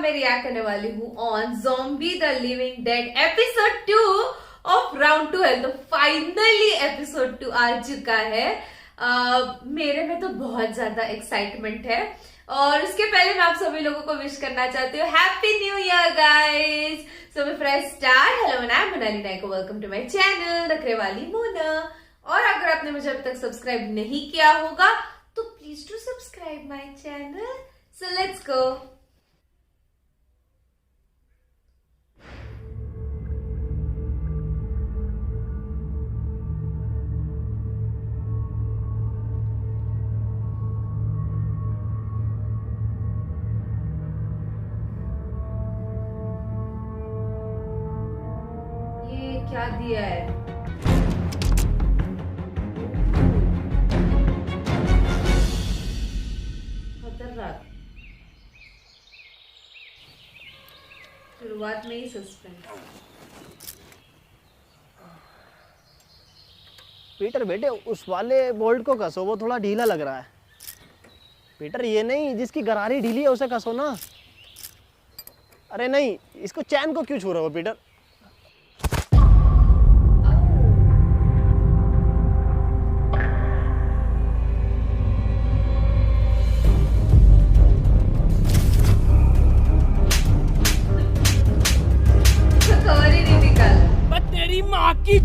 मैं रिएक्ट करने वाली हूँ on zombie the living dead episode 2 of round 12। तो फाइनली एपिसोड 2 आ चुका है। मेरे में तो बहुत ज्यादा एक्साइटमेंट है और उसके पहले मैं आप सभी लोगों को विश करना चाहती हूँ happy new year guys. So before I start, hello I am Monali Nayak, welcome to my channel Nakhre Wali Mona. और अगर आपने मुझे अभी तक सब्सक्राइब नहीं किया होगा तो please to subscribe my channel. So let's go. क्या दिया है? खतरनाक। शुरुआत में ही सस्पेंस। पीटर बेटे उस वाले बोल्ट को कसो, वो थोड़ा ढीला लग रहा है। पीटर ये नहीं, जिसकी गरारी ढीली है उसे कसो ना। अरे नहीं, इसको चैन को क्यों छू रहे हो पीटर? तेरी माँ की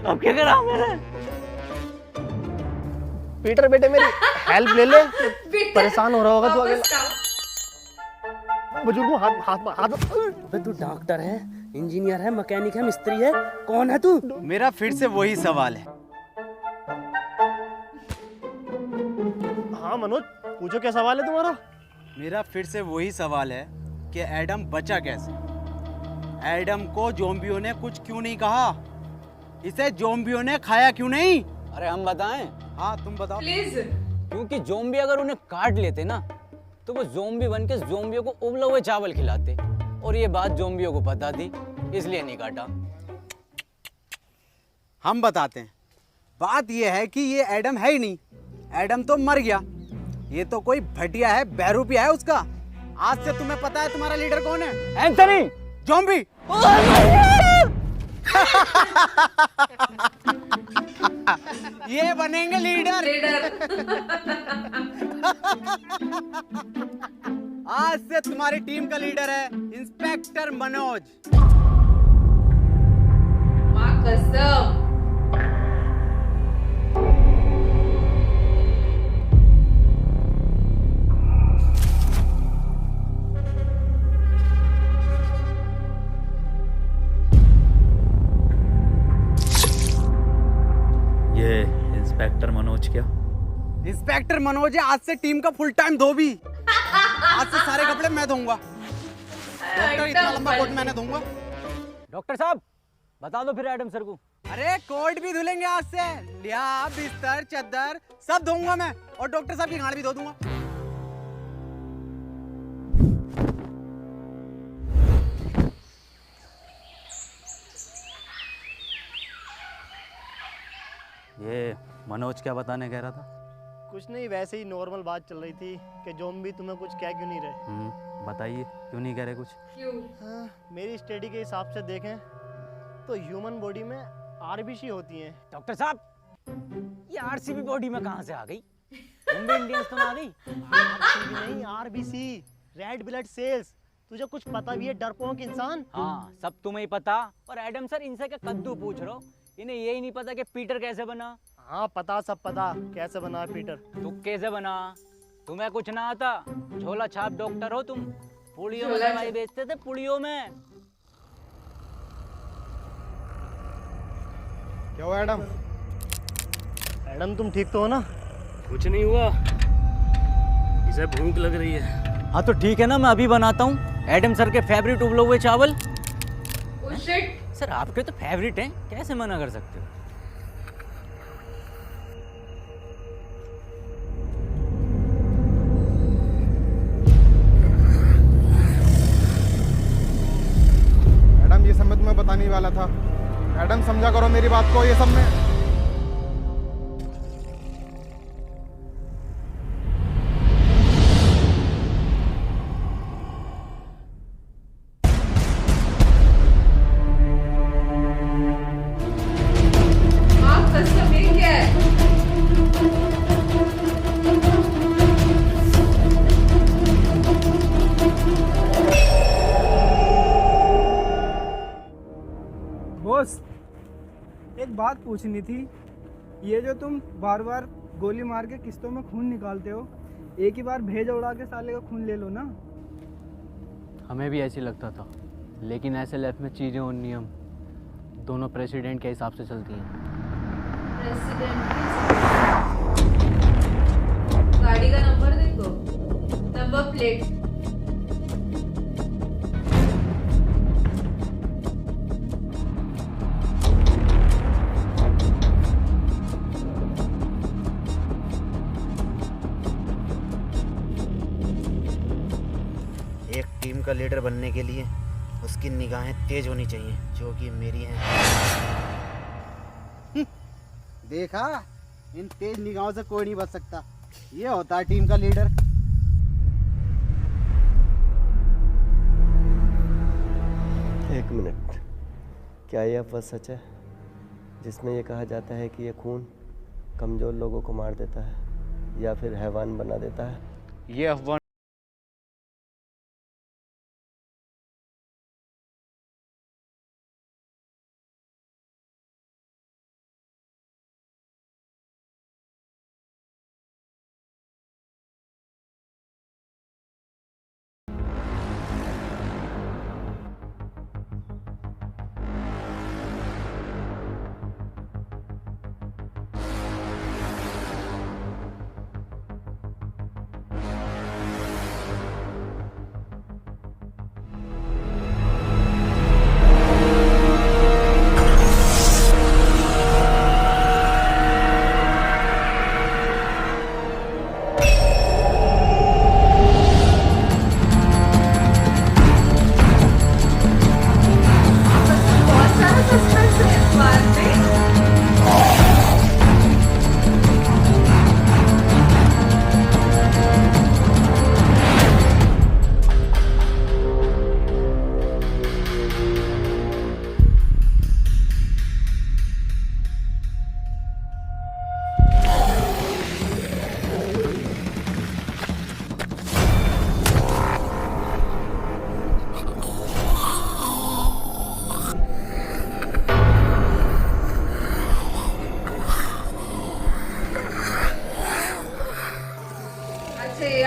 अब क्या करा मेरे? पीटर बेटे मेरी हेल्प ले ले। परेशान हो रहा होगा तो अकेला। बुजुर्गों हाथ हाथ हाथ। अबे तू डॉक्टर है, इंजीनियर है, मैकेनिक है, मिस्त्री है, कौन है तू? मेरा फिर से वही सवाल है। हाँ मनोज, पूछो क्या सवाल है तुम्हारा? मेरा फिर से वही सवाल है कि एडम बचा कैसे? एडम को ज़ॉम्बियों ने कुछ क्यों नहीं कहा? इसे ज़ॉम्बियों ने खाया क्यों नहीं? अरे हम बताएं? हाँ तुम बताओ प्लीज। क्योंकि ज़ॉम्बी अगर उन्हें काट लेते ना तो वो ज़ॉम्बी बन के ज़ॉम्बियों को उबले हुए चावल खिलाते, और ये बात ज़ॉम्बियों को पता थी, इसलिए नहीं काटा। हम बताते हैं। बात ये है कि ये एडम है ही नहीं। एडम तो मर गया। ये तो कोई भटिया है, बहरूपिया है उसका। आज से तुम्हें पता है तुम्हारा लीडर कौन है? Anthony zombie. ये बनेंगे लीडर। आज से तुम्हारी टीम का लीडर है इंस्पेक्टर मनोज। माँ कसम। ये इंस्पेक्टर मनोज क्या? इंस्पेक्टर मनोज है आज से टीम का फुल टाइम धोबी। आज से सारे कपड़े मैं धोऊंगा। डॉक्टर इतना लंबा कोट मैंने धोऊंगा। डॉक्टर साहब बता दो फिर एडम सर को। अरे कोट भी धुलेंगे आज से। लिया बिस्तर चद्दर सब धोऊंगा मैं, और डॉक्टर साहब की गांड भी धो दूंगा। ये मनोज क्या बताने कह रहा था? कुछ नहीं, वैसे ही नॉर्मल बात चल रही थी कि ज़ॉम्बी तुम्हें कुछ कह क्यों नहीं रहे। बताइए क्यों नहीं कह रहे कुछ? क्यों? हाँ, मेरी स्टडी के हिसाब से देखें तो ह्यूमन बॉडी में आरबीसी होती हैं। डॉक्टर साहब ये आरसीबी बॉडी में कहाँ से आ गई? मुंबई इंडियंस तो ना आ गई? आरसीबी नहीं, आरबीसी, रेड ब्लड सेल्स। तुझे कुछ पता भी है डरपोक इंसान? हाँ सब तुम्हें ही पता। और एडम सर इनसे क्या कद्दू पूछ रहे हो? इन्हें यही नहीं पता कि पीटर कैसे बना? हाँ पता, सब पता कैसे बना है पीटर। तू कैसे बना? तुम्हें कुछ ना आता? झोला छाप डॉक्टर हो तुम। पुड़ियों में झोला दवाई बेचते थे, पुड़ियों में। क्या हुआ एडम? एडम तुम ठीक तो हो ना? कुछ नहीं हुआ, इसे भूख लग रही है। हाँ तो ठीक है ना, मैं अभी बनाता हूँ एडम सर के फेवरेट उबले हुए चावल। Oh shit! सर आपके तो फेवरेट हैं, कैसे मना कर सकते हो? एडम ये सब मैं तुम्हें बताने ही वाला था। एडम समझा करो मेरी बात को। ये सब में बात पूछनी थी। ये जो तुम बार बार गोली मार के किस्तों में खून निकालते हो, एक ही बार भेजा उड़ा के साले का खून ले लो ना। हमें भी ऐसे लगता था, लेकिन SLF में चीज़ें और नियम दोनों प्रेसिडेंट के हिसाब से चलती हैं। प्रेसिडेंट गाड़ी का नंबर देखो, नंबर प्लेट। एक टीम का लीडर बनने के लिए उसकी निगाहें तेज होनी चाहिए, जो कि मेरी हैं। देखा, इन तेज निगाहों से कोई नहीं बच सकता। ये होता है टीम का लीडर। एक मिनट, क्या यह अफवाह सच है जिसमें यह कहा जाता है कि यह खून कमज़ोर लोगों को मार देता है या फिर हैवान बना देता है? ये अफवाह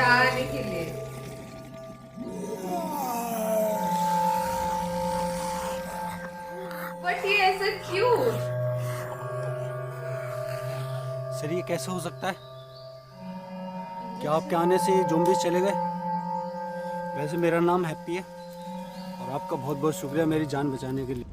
आने के लिए। बट ये ऐसा क्यों? सर ये कैसे हो सकता है? क्या आपके आने से ये ज़ॉम्बीज़ चले गए? वैसे मेरा नाम हैप्पी है और आपका बहुत बहुत शुक्रिया मेरी जान बचाने के लिए।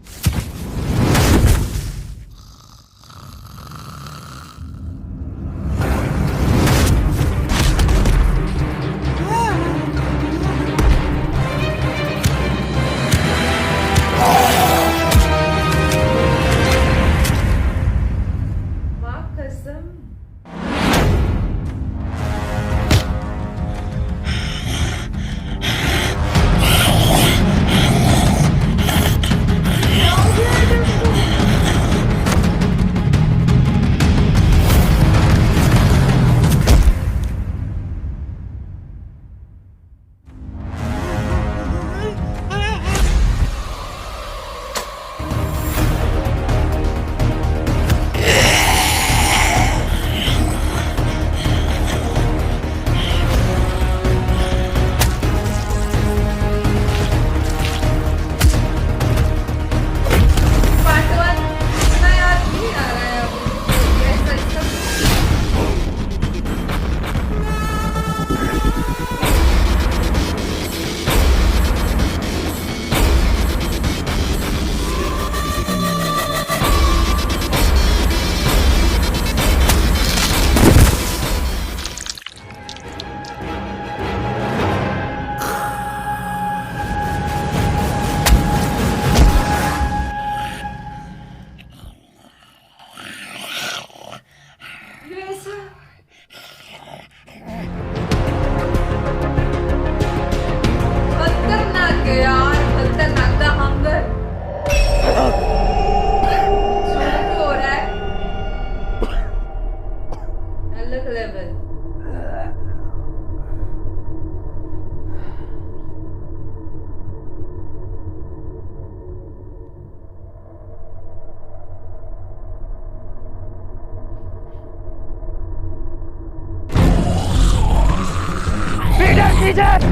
एग्जैक्ट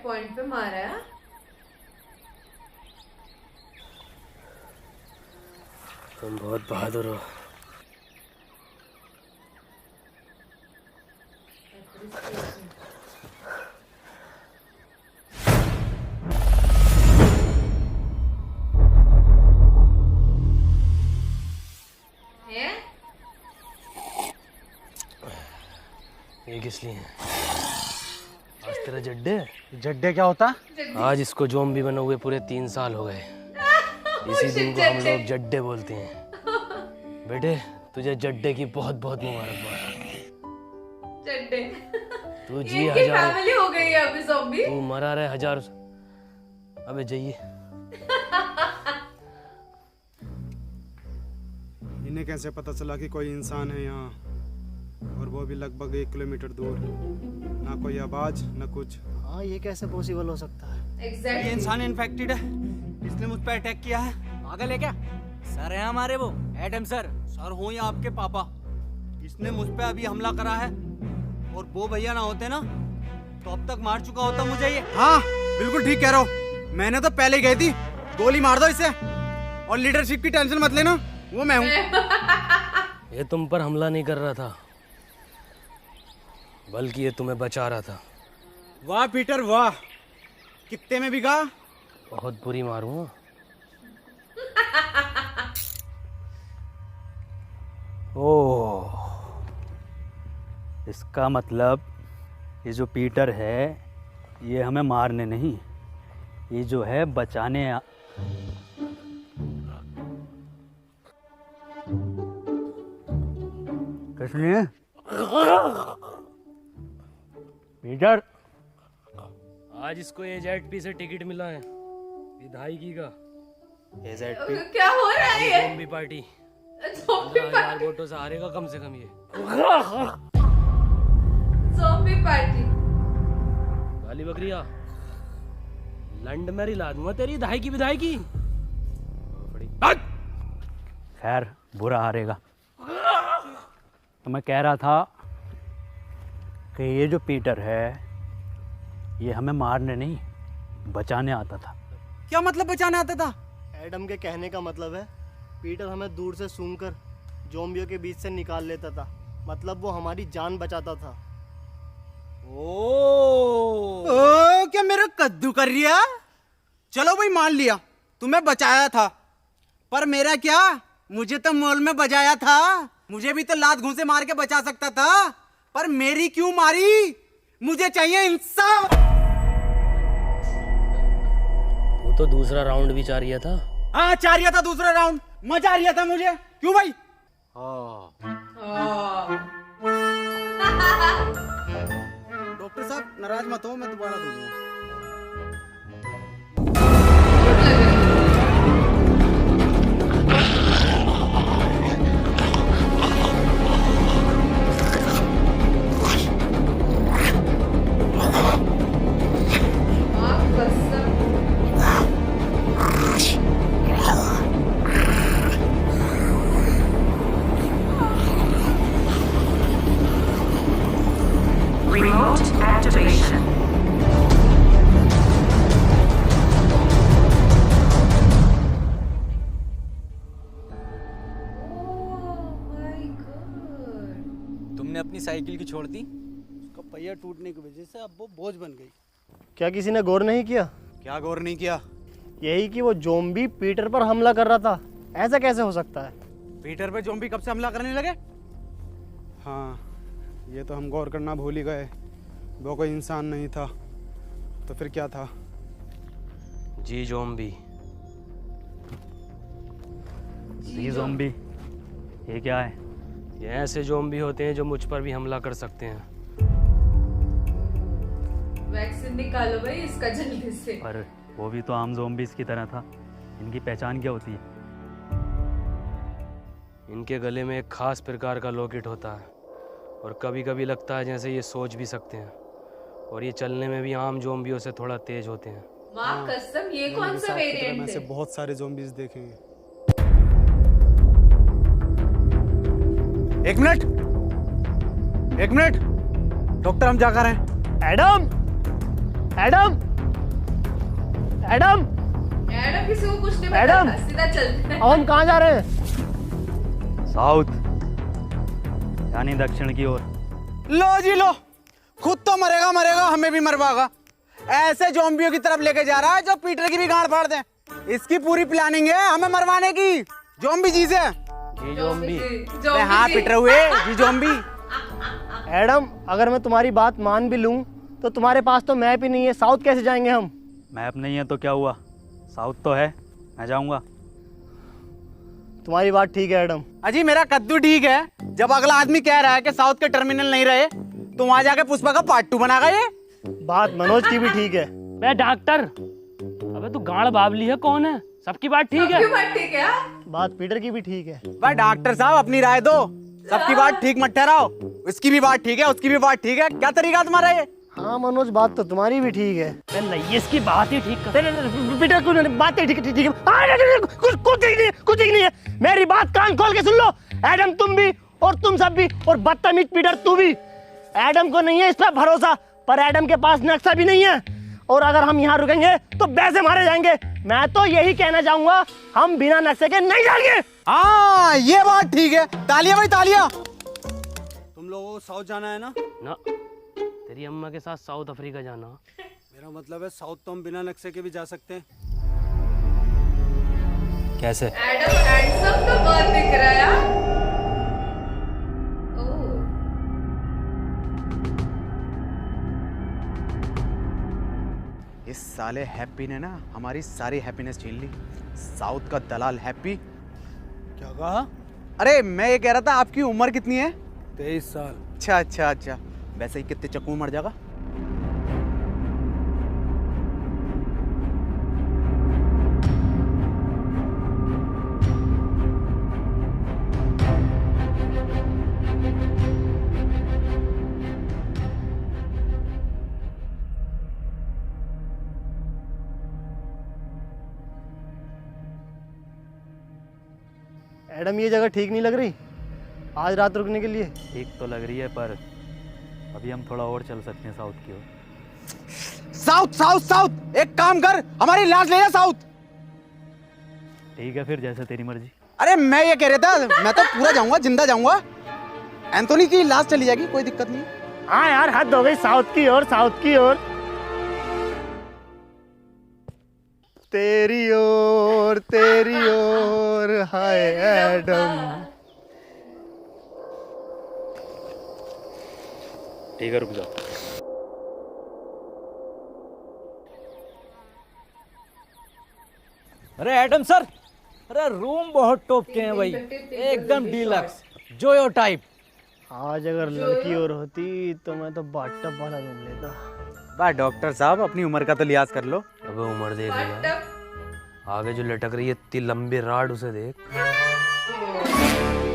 पॉइंट पे मारा है। तुम बहुत बहादुर हो। है? ये किस लिए? आज तेरा जड्डे? जड्डे क्या होता? आज इसको ज़ॉम्बी बने हुए पूरे 3 साल हो गए। इसी दिन को हम लोग जड्डे बोलते हैं। बेटे तुझे जड्डे की बहुत बहुत मुबारकबाद। जड्डे। तू जी इनकी हजार फैमिली हो गई है अभी ज़ॉम्बी। तू मरा रहे 1000। अबे जाइए। इन्हें कैसे पता चला कि कोई इंसान है यहाँ, और वो भी लगभग 1 किलोमीटर दूर? ना कोई आवाज ना कुछ। हाँ ये कैसे पॉसिबल हो सकता है? Exactly. ये इंसान इन्फेक्टेड है, इसने मुझ पर अटैक किया है। पागल है क्या? सर है हमारे वो, एडम सर। सर हो या आपके पापा, इसने मुझ पे अभी हमला करा है, और वो भैया ना होते ना तो अब तक मार चुका होता मुझे ये। हाँ बिल्कुल ठीक कह रहा हूँ, मैंने तो पहले ही गई थी। गोली मार दो इसे, और लीडरशिप की टेंशन मत लेना, वो मैं हूँ। ये तुम पर हमला नहीं कर रहा था, बल्कि ये तुम्हें बचा रहा था। वाह पीटर वाह, कितने में बिका? बहुत बुरी मारूं। ओह, इसका मतलब ये जो पीटर है ये हमें मारने नहीं, ये जो है बचाने किस लिए? पीटर, आज इसको AZP से टिकट मिला है विधायकी का। AZP क्या हो रहा है ये? Zombie party. ज़ॉम्बी 15,000 वोटों से हारेगा कम से कम ये। Zombie party. काली बकरिया, लंड में रिला दूंगा तेरी धाई की विधायकी। खैर बुरा हारेगा। तो मैं कह रहा था कि ये जो पीटर है ये हमें मारने नहीं बचाने आता था। क्या मतलब बचाने आता था? एडम के कहने का मतलब है पीटर हमें दूर से सूंघकर ज़ॉम्बियों के बीच से निकाल लेता था, मतलब वो हमारी जान बचाता था। ओ क्या मेरा कद्दू कर रिया? चलो भाई मान लिया तुम्हें बचाया था, पर मेरा क्या, मुझे तो मॉल में बजाया था। मुझे भी तो लात घूंसे मार के बचा सकता था, पर मेरी क्यों मारी? मुझे चाहिए इंसाफ। वो तो दूसरा राउंड भी चाह रहा था। हाँ चाह रहा था दूसरा राउंड, मजा आ रहा था मुझे। क्यों भाई? डॉक्टर साहब नाराज मत हो, मैं दोबारा दूंगा। Remote activation. तुमने अपनी साइकिल की छोड़ दी? उसका पहिया टूटने की वजह से अब वो बोझ बन गई। क्या किसी ने गौर नहीं किया? क्या गौर नहीं किया? यही कि वो ज़ॉम्बी पीटर पर हमला कर रहा था। ऐसा कैसे हो सकता है? पीटर पे ज़ॉम्बी कब से हमला करने लगे? हाँ ये तो हम गौर करना भूल ही गए, वो कोई इंसान नहीं था तो फिर क्या था? जी ज़ॉम्बी। जी ज़ॉम्बी, ये क्या है? ये ऐसे ज़ॉम्बी होते हैं जो मुझ पर भी हमला कर सकते हैं। वैक्सीन निकालो भाई इसका जल्दी से। पर वो भी तो आम ज़ॉम्बीज़ की तरह था। इनकी पहचान क्या होती है? इनके गले में एक खास प्रकार का लॉकेट होता है और कभी कभी लगता है जैसे ये सोच भी सकते हैं, और ये चलने में भी आम ज़ॉम्बियों से थोड़ा तेज होते हैं। माँ कसम, ये कौन सा वेरिएंट है? बहुत सारे ज़ॉम्बीज़ देखेंगे। एक मिनट, एक मिनट, डॉक्टर हम जाकर हैं। एडम, एडम, एडम, एडम किसी को कुछ नहीं एडम! बताता, सीधा चलते हैं। अब हम कहाँ जा रहे हैं? साउथ, यानी दक्षिण की ओर। लो जी लो, खुद तो मरेगा मरेगा, हमें भी मरवाएगा। ऐसे ज़ॉम्बियों की तरफ लेके जा रहा है जो पीटर की भी गांड फाड़ दे। इसकी पूरी प्लानिंग है हमें मरवाने की। ज़ॉम्बी जी से। जी ज़ॉम्बी। हाँ पीटर हुए जी ज़ॉम्बी। एडम, अगर मैं तुम्हारी बात मान भी लूं तो तुम्हारे पास तो मैप ही नहीं है। साउथ कैसे जाएंगे हम? मैप नहीं है तो क्या हुआ, साउथ तो है, मैं जाऊंगा। तुम्हारी बात ठीक है एडम। अजी मेरा कद्दू ठीक है। जब अगला आदमी कह रहा है कि साउथ के टर्मिनल नहीं रहे तो वहां जाके पुष्पा का पार्ट 2 बनागा ये। बात मनोज की भी ठीक है। मैं डॉक्टर, अबे तू गाड़ बावली है, कौन है? सबकी बात ठीक है। सबकी बात ठीक है। बात पीटर की भी ठीक है। भाई डॉक्टर साहब अपनी राय दो, सबकी बात ठीक मत ठहराओ। इसकी भी बात ठीक है, उसकी भी बात ठीक है, क्या तरीका तुम्हारा ये? हाँ मनोज, बात तो तुम्हारी भी ठीक है। नहीं, इसकी बात ही ठीक कर। पीटर कुछ बात ठीक है, ठीक है। कुछ ठीक नहीं है, कुछ ठीक नहीं है। मेरी बात कान खोल के सुन लो। एडम तुम भी और तुम सब भी, और बदतमीज पीटर तू भी। एडम को नहीं है इस पर भरोसा, पर एडम के पास नक्शा भी नहीं है, और अगर हम यहाँ रुकेंगे तो वैसे मारे जाएंगे। मैं तो यही कहना चाहूंगा, हम बिना नक्शे के नहीं जाएंगे। हाँ ये बात ठीक है। तालियां भाई तालियां। तुम लोगों को साउथ जाना है ना? ना, तेरी अम्मा के साथ साउथ अफ्रीका जाना। मेरा मतलब है साउथ तो हम बिना नक्शे के भी जा सकते हैं। कैसे? एडम हैंडसम तो बहुत दिख रहा है यार। ओह, इस साले हैप्पी ने ना हमारी सारी हैप्पीनेस छीन ली। साउथ का दलाल हैप्पी। क्या कहा? अरे मैं ये कह रहा था आपकी उम्र कितनी है? 23 साल। अच्छा अच्छा अच्छा, वैसे ही कितने चक्कू मर जाएगा? एडम, ये जगह ठीक नहीं लग रही आज रात रुकने के लिए। ठीक तो लग रही है, पर अभी हम थोड़ा और चल सकते हैं साउथ की ओर। साउथ साउथ साउथ, एक काम कर, हमारी लाश ले जा साउथ। ठीक है फिर, जैसे तेरी मर्जी। अरे मैं ये कह रहा था, मैं तो पूरा जाऊंगा, जिंदा जाऊंगा। एंथोनी की लाश चली जाएगी, कोई दिक्कत नहीं। हाँ यार, हद हो गई। साउथ की ओर, साउथ की ओर, तेरी ओर, तेरी ओर, हाय एडम। ठीक है, रुक जाओ। अरे एडम सर, अरे रूम बहुत टॉप के हैं भाई, एकदम डीलक्स, जोयो टाइप। आज अगर लड़की और होती तो मैं तो बाथटब वाला रूम लेता। भाई डॉक्टर साहब अपनी उम्र का तो लिहाज कर लो। अबे उम्र देख लिया, आगे जो लटक रही है इतनी लंबी राड, उसे देख।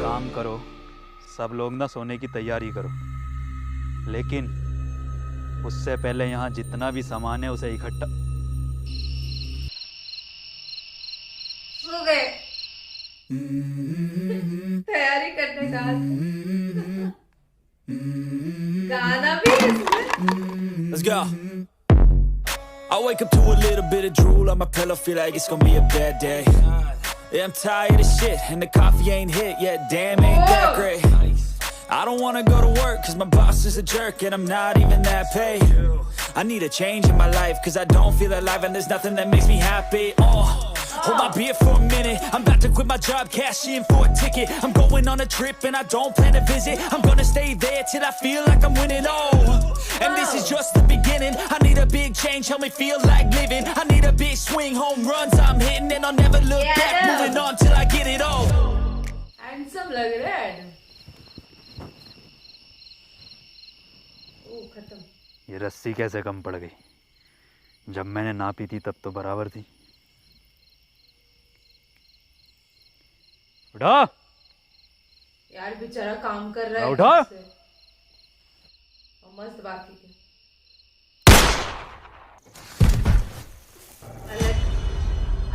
काम करो, सब लोग ना सोने की तैयारी करो, लेकिन उससे पहले यहाँ जितना भी सामान है उसे इकट्ठा। सो गए तैयारी करने का गाना भी इसमें। Let's go. I wake up to a little bit of drool on my pillow, feel like it's gonna be a bad day. Yeah, I'm tired of shit and the coffee ain't hit yet, damn ain't that great. I don't wanna go to work cause my boss is a jerk and I'm not even that paid. I need a change in my life cause I don't feel alive and there's nothing that makes me happy. Hold my beer for a minute, I'm about to quit my job, cash in for a ticket. I'm going on a trip and I don't plan to visit. I'm gonna stay there till I feel like I'm winning, and this is just the beginning. I need a big change, help me feel like living. I need a big swing, home runs I'm hitting, and I'll never look back, moving on till I get it all. Handsome लग रहा है Adam. खत्म। ये रस्सी कैसे कम पड़ गई? जब मैंने नापी थी तब तो बराबर थी। उठा यार बेचारा काम कर रहा है उठा। ठीक से। और मस्त बाकी के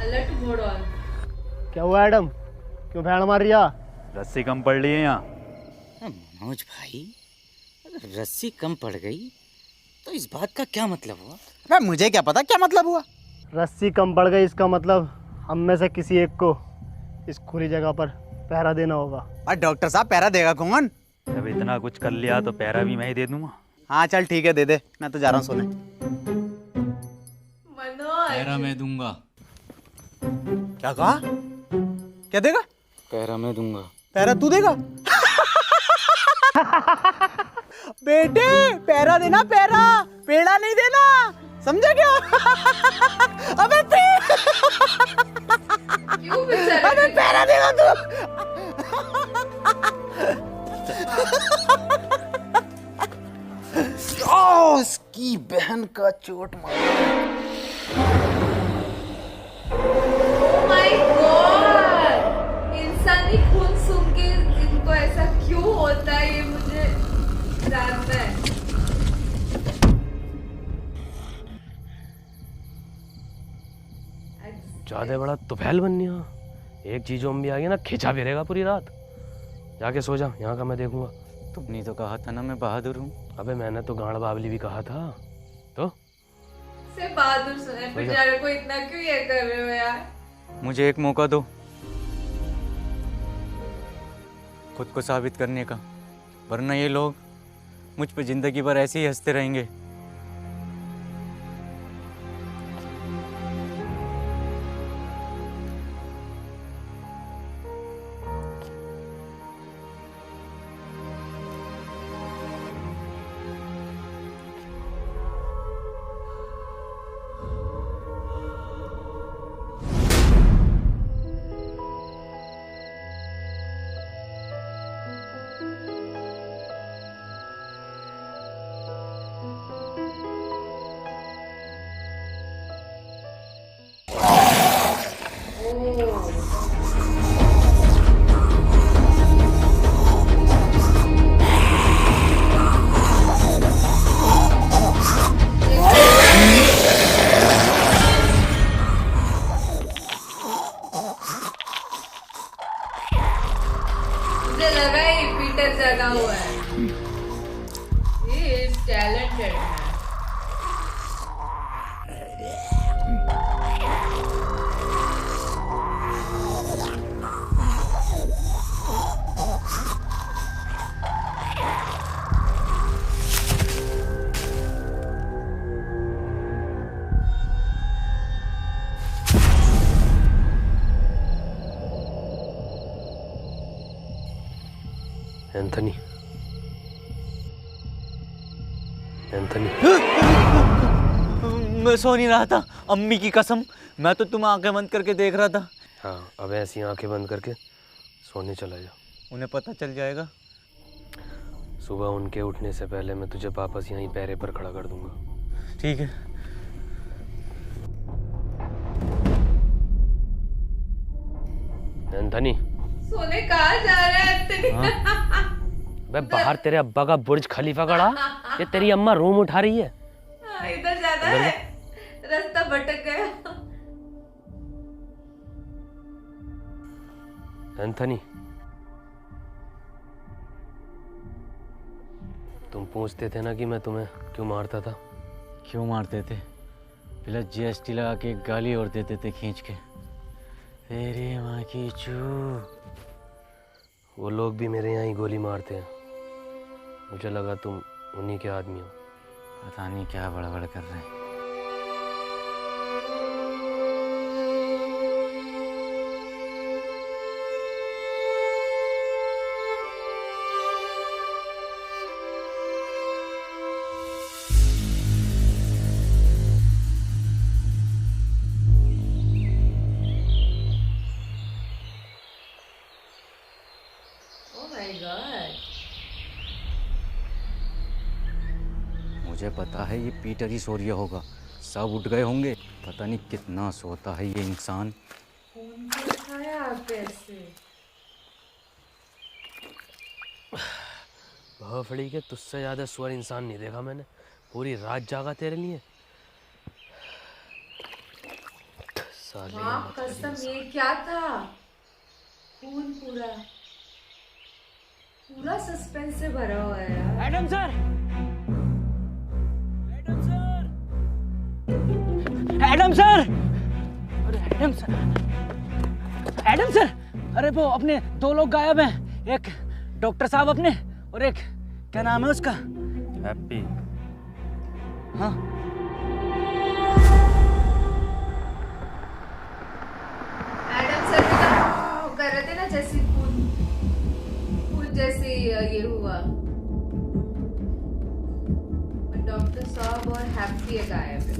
अलर्ट मोड ऑन। क्या हुआ एडम, क्यों भैंड मार रिया? रस्सी कम पड़ रही है यहाँ। मनोज भाई, अगर रस्सी कम पड़ गई तो इस बात का क्या मतलब हुआ? अबे मुझे क्या पता क्या मतलब हुआ। रस्सी कम पड़ गई इसका मतलब हम में से किसी एक को इस खुली जगह पर पहरा देना होगा। और डॉक्टर साहब पहरा देगा कौन? जब इतना कुछ कर लिया तो पैरा भी मैं ही दे दूंगा। हाँ चल ठीक है, दे दे, मैं तो जा रहा हूँ सोने। मनोज पैरा मैं दूंगा। क्या कहा? क्या देगा? पैरा मैं दूंगा। पैरा तू देगा? बेटे पैरा देना, पैरा, पेड़ा नहीं देना, समझे क्या? अबे क्यों बेचारा? अबे पैरा देगा तू। ओ उसकी बहन का चोट मारा। Oh my God! इंसानी खून सूंघ के इनको ऐसा क्यों होता है, ये मुझे जानना है। ज्यादा बड़ा तुफैल बननी है। एक चीज भी आ गई ना, खिंचा फिरेगा पूरी रात। जाके सो जा, यहाँ का मैं देखूंगा। तुमने तो कहा था ना मैं बहादुर हूँ। अबे मैंने तो गांड बावली भी कहा था। तो से बहादुर सुने, बेचारे को इतना क्यों ये कर रहे हो यार? मुझे एक मौका दो खुद को साबित करने का, वरना ये लोग मुझ पे जिंदगी भर ऐसे ही हंसते रहेंगे। मुझे लगा ही पीटर जगा हुआ है। He is talented man. Anthony, Anthony, मैं सो नहीं रहा था, अम्मी की कसम, मैं तो तुम आंखें बंद करके देख रहा था। हाँ अब ऐसी आंखें बंद करके सोने चला जा। उन्हें पता चल जाएगा। सुबह उनके उठने से पहले मैं तुझे वापस यहीं पैरे पर खड़ा कर दूंगा। ठीक है। एंथनी, सोने कहाँ जा रहा है एंथनी? बे बाहर तेरे अब्बा का बुर्ज खलीफा खड़ा, ये तेरी अम्मा रूम उठा रही है। इधर जाना है, रास्ता भटक गया। एंथनी, तुम पूछते थे ना कि मैं तुम्हें क्यों मारता था। क्यों मारते थे? पहले जीएसटी लगा के एक गाली और देते थे खींच के, तेरी माँ की चू। वो लोग भी मेरे यहाँ ही गोली मारते हैं। मुझे लगा तुम उन्हीं के आदमी हो। पता नहीं क्या बड़बड़ कर रहे हैं। Oh my God. मुझे पता है ये पीटर ही सो रहा होगा, सब उठ गए होंगे। पता नहीं कितना सोता है ये इंसान। फोन क्यों उठाया आप ऐसे? भोफड़ी के तुझसे ज्यादा सुअर इंसान नहीं देखा मैंने। पूरी रात जागा तेरे लिए। साले माँ कसम, ये क्या था? खून पूरा पूरा सस्पेंस से भरा हुआ है यार। Adam sir, Adam sir, Adam sir, अरे एडम सर, एडम सर, अरे वो अपने 2 लोग गायब हैं। एक डॉक्टर साहब अपने, और एक क्या नाम है उसका? हैप्पी। हाँ एडम सर भी तो कर रहे थे ना, जैसे खून जैसे ये हुआ। डॉक्टर साहब और हैप्पी गायब है।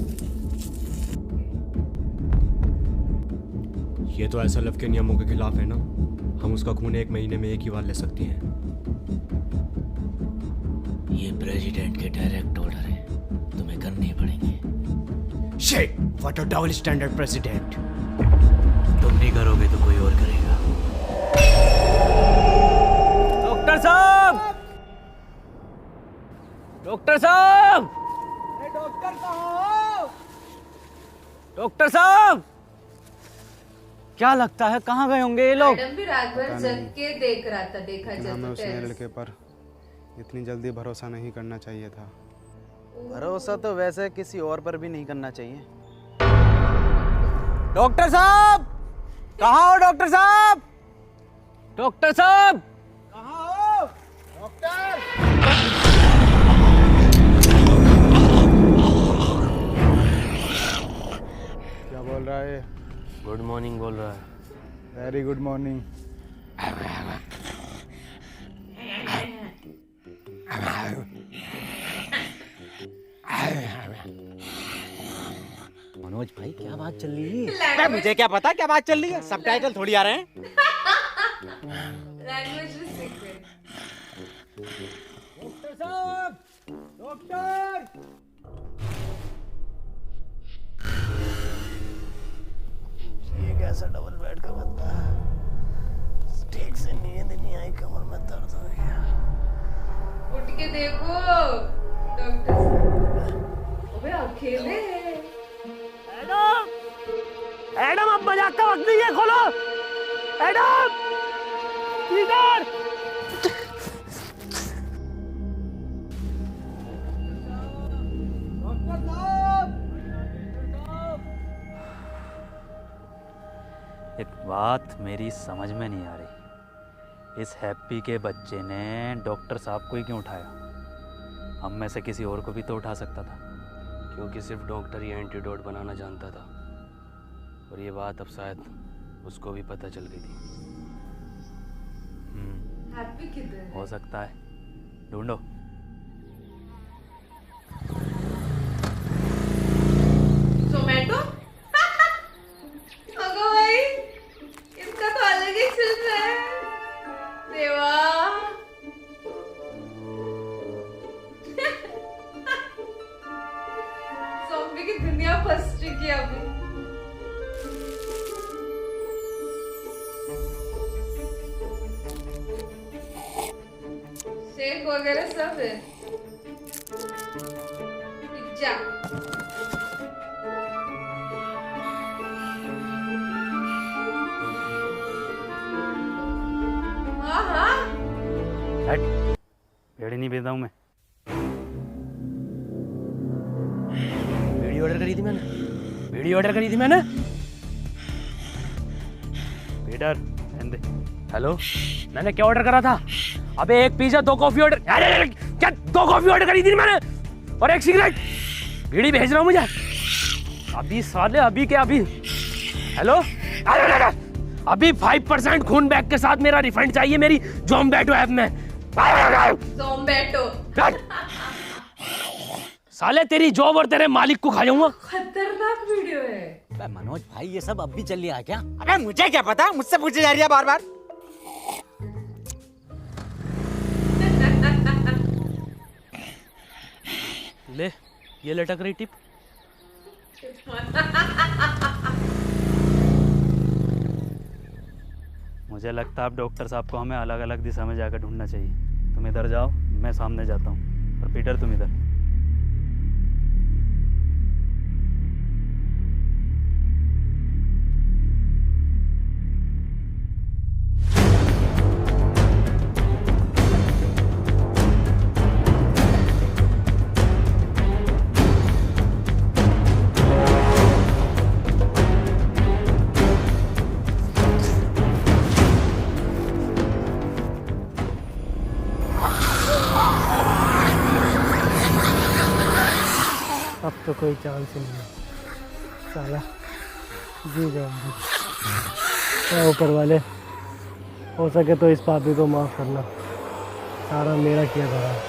ये तो SLF के नियमों के खिलाफ है ना। हम उसका खून 1 महीने में 1 ही बार ले सकते हैं। ये प्रेसिडेंट के डायरेक्ट ऑर्डर है, तुम्हें करने ही पड़ेंगे। Shit, what a double standard president. तुम नहीं करोगे तो कोई और करेगा। डॉक्टर साहब, डॉक्टर साहब, डॉक्टर कहाँ हो? डॉक्टर साहब, क्या लगता है कहाँ गए होंगे ये लोग? मैडम भी रात भर जग के देख रहा था, देखा हमें जब उस लड़के पर इतनी जल्दी भरोसा नहीं करना चाहिए था। भरोसा तो वैसे किसी और पर भी नहीं करना चाहिए। डॉक्टर साहब, कहाँ हो डॉक्टर साहब? डॉक्टर साहब, कहाँ हो? डॉक्टर! क्या बोल रहा है? गुड मॉर्निंग बोल रहा है। Very good morning. मनोज भाई क्या बात चल रही है? मुझे क्या पता क्या बात चल रही है, सबटाइटल थोड़ी आ रहे हैं। लैंग्वेज भी सीख रहे। डॉक्टर साहब, डॉक्टर! ये कैसा डबल बेड का बंदा है? ठीक से नींद नहीं आई, कमर में दर्द हो गया। उठ के देखो डॉक्टर साहब। अबे अकेले हैं। एडम, एडम अब मजाक का वक्त नहीं है, खोलो। Adam, Peter! डॉक्टर साहब! एक बात मेरी समझ में नहीं आ रही। इस हैप्पी के बच्चे ने डॉक्टर साहब को ही क्यों उठाया? हम में से किसी और को भी तो उठा सकता था। क्योंकि सिर्फ डॉक्टर ही एंटीडोट बनाना जानता था। और ये बात अब शायद उसको भी पता चल गई थी। हैप्पी किधर है? हो सकता है, ढूंढो। टोमेटो? अगो भाई, इसका तो अलग ही चल रहा है। देवा। ज़ॉम्बी की दुनिया फंस चुकी है अभी। शेक वगैरह सब है। पिज्जा। हाँ हाँ। हट, पेड़ नहीं बेचता हूँ मैं। बीड़ी ऑर्डर करी थी मैंने। बीड़ी ऑर्डर करी थी मैंने। पीटर, रहने दे। हेलो, मैंने क्या ऑर्डर करा था? अबे 1 पिज्जा 2 कॉफी ऑर्डर। अरे क्या 2 कॉफी ऑर्डर करी थी मैंने, और 1 सिगरेट। बीड़ी भेज रहा हूँ मुझे अभी। साले अभी क्या अभी? हेलो, अभी 5% खून बैग के साथ मेरा रिफंड चाहिए मेरी ज़ोमैटो ऐप में। ज़ोमैटो। साले तेरी जॉब और तेरे मालिक को खा जाऊंगा। खतरनाक वीडियो है। अबे मनोज भाई, ये सब अब भी चल रहा है क्या? अबे मुझे क्या पता, मुझसे पूछी जा रही है बार बार। ले ये लटक रही टिप। मुझे लगता है अब डॉक्टर साहब को हमें अलग अलग दिशा में जाकर ढूंढना चाहिए। तुम इधर जाओ, मैं सामने जाता हूँ, और पीटर तुम इधर। अब तो कोई चांस ही नहीं है, साला जी जाऊंगी। क्या ऊपर वाले, हो सके तो इस पापी को माफ करना, सारा मेरा किया करा है।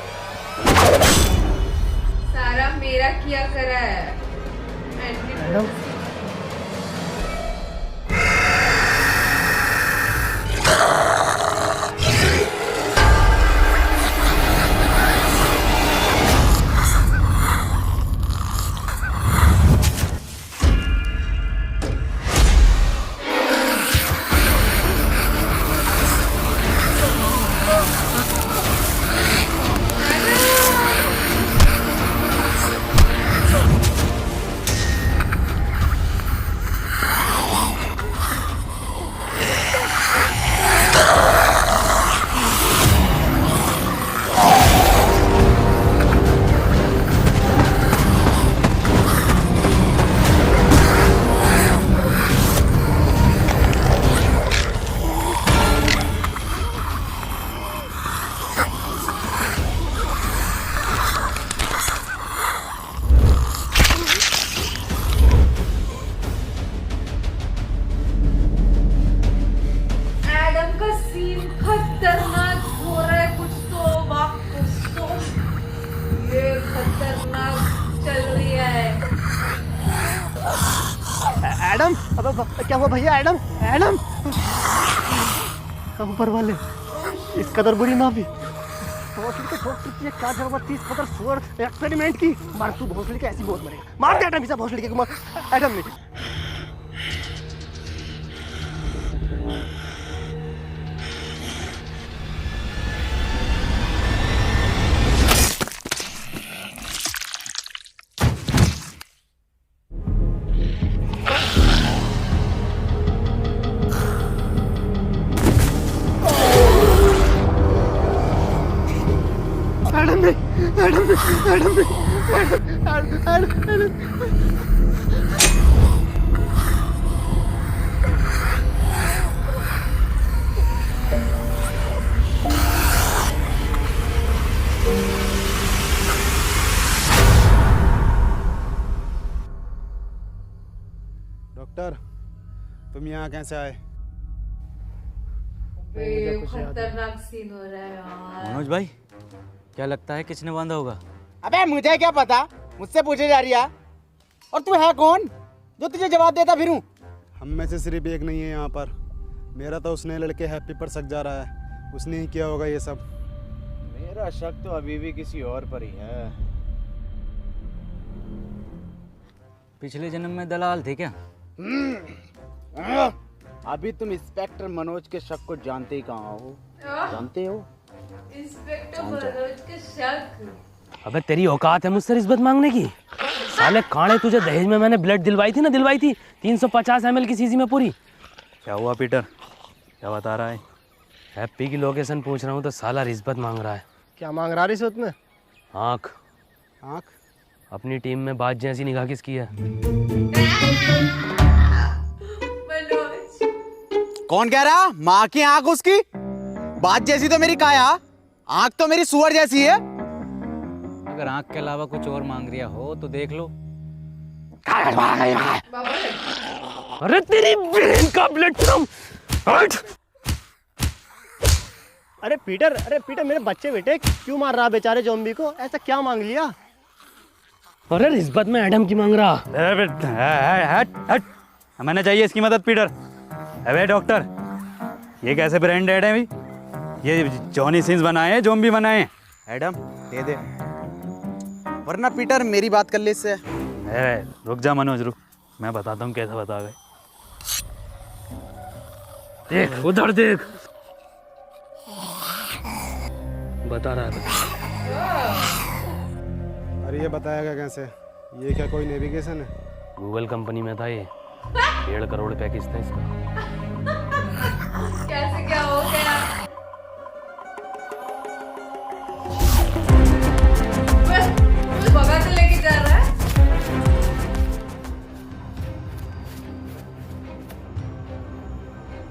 सारा मेरा किया करा है। मैडम एडम, अब क्या हुआ भैया? एडम, एडम, ऊपर वाले इस कदर बुरी ना भी भोसड़ी की 4/30 सुअर एक्सपेरिमेंट की मार। तू भोसड़ी के ऐसी बहुत मरेगा, मार दे एडम, भोसड़ी के मार। एडम ने डॉक्टर, तुम यहाँ कैसे आए? खतरनाक सीन हो रहा है यार। मनोज भाई, क्या लगता है किसने बांधा होगा? अबे मुझे क्या पता, मुझसे पूछे जा रही है। और तू है कौन जो तुझे जवाब देता फिरूं? हम में से सिर्फ एक नहीं है यहाँ पर। मेरा तो उसने लड़के हैप्पी पर शक जा रहा है, उसने ही किया होगा ये सब। मेरा शक तो अभी भी किसी और पर ही है। पिछले जन्म में दलाल थे क्या? अभी तुम इंस्पेक्टर मनोज के शक को जानते ही कहाँ हो? जानते हो? इंस्पेक्टर मनोज के शक। अबे तेरी औकात है मुझसे रिश्वत मांगने की? साले कांडे, तुझे दहेज में मैंने ब्लड दिलवाई थी 350 ml की सीसी में पूरी। क्या हुआ पीटर, क्या बता रहा है? हैप्पी की लोकेशन पूछ रहा हूँ तो साला रिश्वत मांग रहा है। क्या मांग रहा है रिश्वत में? आँख। आँख? अपनी टीम में बाज जैसी निगाह किसकी है? कौन कह रहा? माँ की आंख उसकी? बात जैसी तो मेरी काया, आंख तो मेरी सुअर जैसी है। अगर आंख के अलावा कुछ और मांग रिया हो तो देख लो। अरे तेरी बहन का ब्लड फ्रॉम। अरे पीटर मेरे बच्चे बेटे क्यों मार रहा बेचारे ज़ॉम्बी को? ऐसा क्या मांग लिया? अरे रिश्वत में एडम की मांग रहा। मैंने चाहिए इसकी मदद पीटर। अबे डॉक्टर, ये कैसे ब्रांडेड है भाई? ये जॉनी सिंस बनाए हैं, ज़ॉम्बी बनाए हैं। एडम दे दे। वरना पीटर मेरी बात कर ले इससे। रुक जा मनोज रुक, मैं बताता हूँ कैसे बता गए। देख उधर देख, बता रहा है। अरे ये बताएगा कैसे? ये क्या कोई नेविगेशन है? गूगल कंपनी में था ये, 1.5 करोड़ पैकेज था इसका। कैसे क्या हो गया? भगा तो लेके जा रहा है।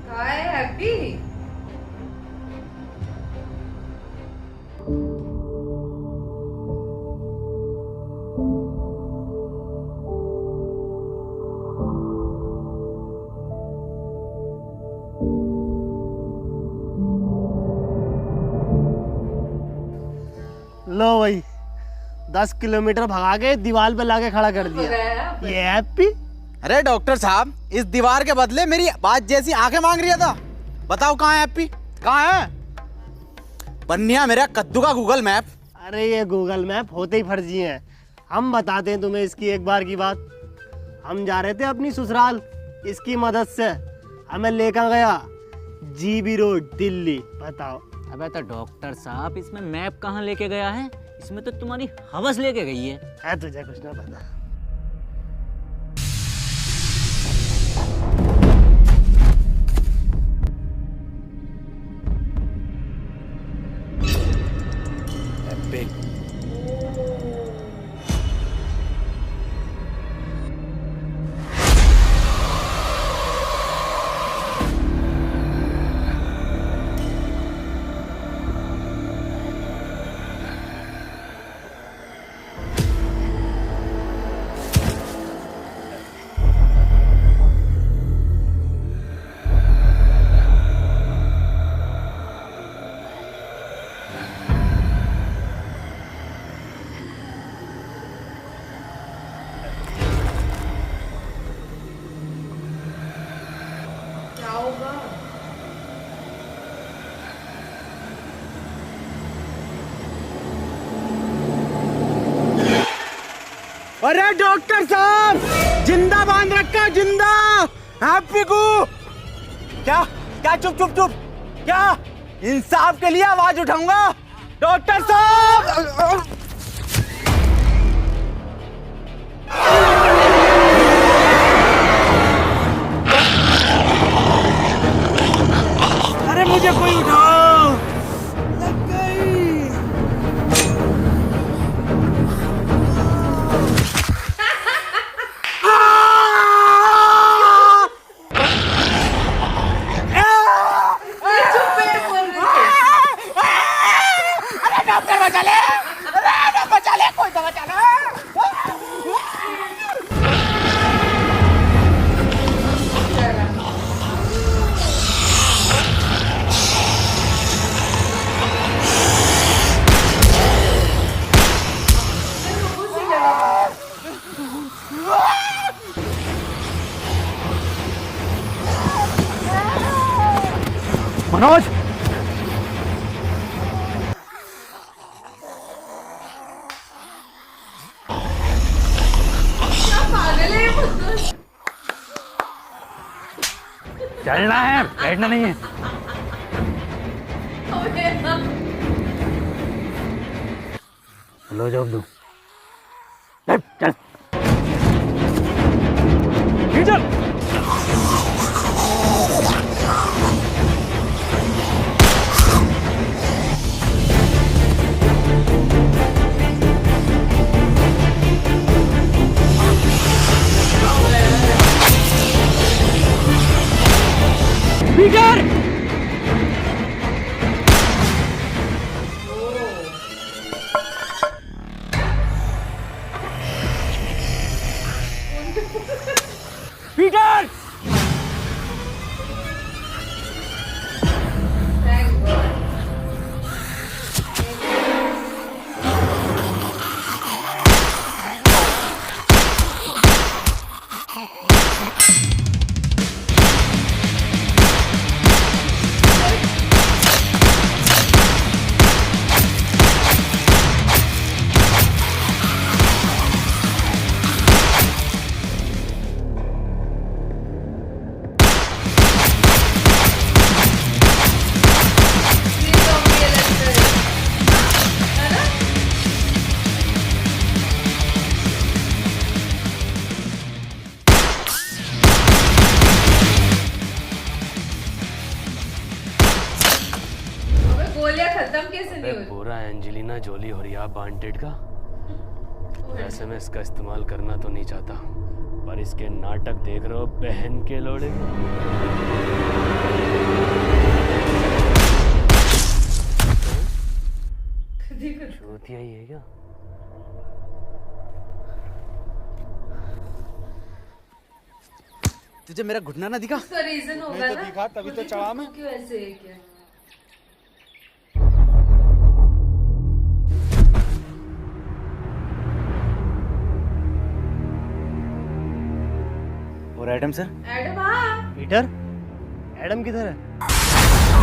कहाँ है हैप्पी? लो भाई 10 किलोमीटर भगा के दीवार पे लाके खड़ा कर दिया। ये हैप्पी। अरे डॉक्टर साहब, इस दीवार के बदले मेरी बात जैसी आंखें मांग रही था। बताओ कहाँ है हैप्पी, कहाँ है? बन्निया मेरा कद्दू का गूगल मैप। अरे ये गूगल मैप होते ही फर्जी हैं। हम बताते हैं तुम्हें इसकी एक बार की बात। हम जा रहे थे अपनी ससुराल, इसकी मदद से हमें लेकर गया जीबी रोड दिल्ली। बताओ। अबे तो डॉक्टर साहब, इसमें मैप कहाँ लेके गया है? इसमें तो तुम्हारी हवस लेके गई है। तुझे कुछ ना पता। अरे डॉक्टर साहब, जिंदा बांध रखा, जिंदा हैप्पी को। क्या क्या? चुप चुप चुप। क्या? इंसाफ के लिए आवाज उठाऊंगा डॉक्टर साहब। अरे मुझे कोई उठाओ, लग गई। मनोज, चलना है, बैठना नहीं है। लो जॉब दो। चल चल। पीटर! पीटर! खत्म कैसे नहीं होती? पूरा एंजेलिना जोली और या वांटेड का। वैसे मैं इसका इस्तेमाल करना तो नहीं चाहता, पर इसके नाटक देख रहे हो बहन के लोड़े। चूतिया ही है क्या? तुझे मेरा घुटना ना दिखा? उसका रीजन होगा नहीं तो ना? दिखा, तभी तो चढ़ा मैं। क्यों ऐसे है क्या? और एडम सर? एडम हाँ। पीटर, एडम किधर है?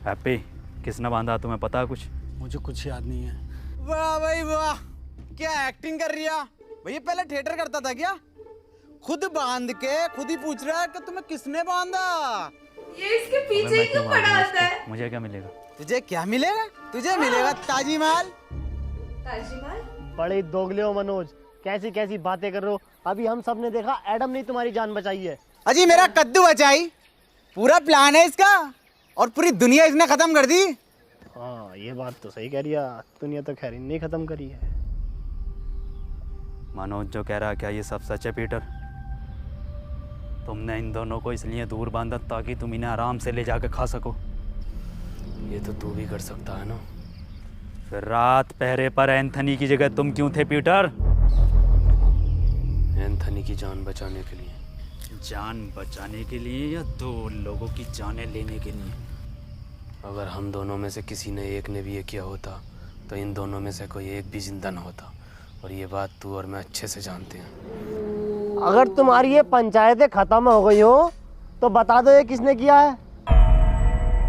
हैप्पी, किसने बांधा तुम्हें पता है कुछ? मुझे कुछ याद नहीं है। वाह भाई वाह, क्या एक्टिंग कर रही है भैया। पहले थिएटर करता था क्या? खुद बांध के खुद ही पूछ रहा है कि तुम्हें किसने बांधा। ये इसके पीछे ही क्यों पड़ा होता है? मुझे क्या मिलेगा? तुझे क्या मिलेगा? तुझे मिलेगा ताजमहल। ताजमहल? बड़े दोगले हो मनोज, कैसी कैसी बातें कर रहे हो। अभी हम सब ने देखा एडम ने तुम्हारी जान बचाई है। अजी मेरा कद्दू बचाई, पूरा प्लान है इसका, और पूरी दुनिया इसने खत्म कर दी। हाँ ये बात तो सही कह रही है, दुनिया तो खैर नहीं खत्म करी है। मनोज जो कह रहा है क्या ये सब सच है पीटर? तुमने इन दोनों को इसलिए दूर बांधा ताकि तुम इन्हें आराम से ले जाकर खा सको। ये तो तू भी कर सकता है ना। फिर रात पहरे पर एंथनी की जगह तुम क्यों थे पीटर? एंथनी की जान बचाने के लिए। जान बचाने के लिए या दो लोगों की जानें लेने के लिए? अगर हम दोनों में से किसी ने एक ने भी ये किया होता तो इन दोनों में से कोई एक भी जिंदा न होता, और ये बात तू और मैं अच्छे से जानते हैं। अगर तुम्हारी ये पंचायतें खत्म हो गई हो तो बता दो ये किसने किया है?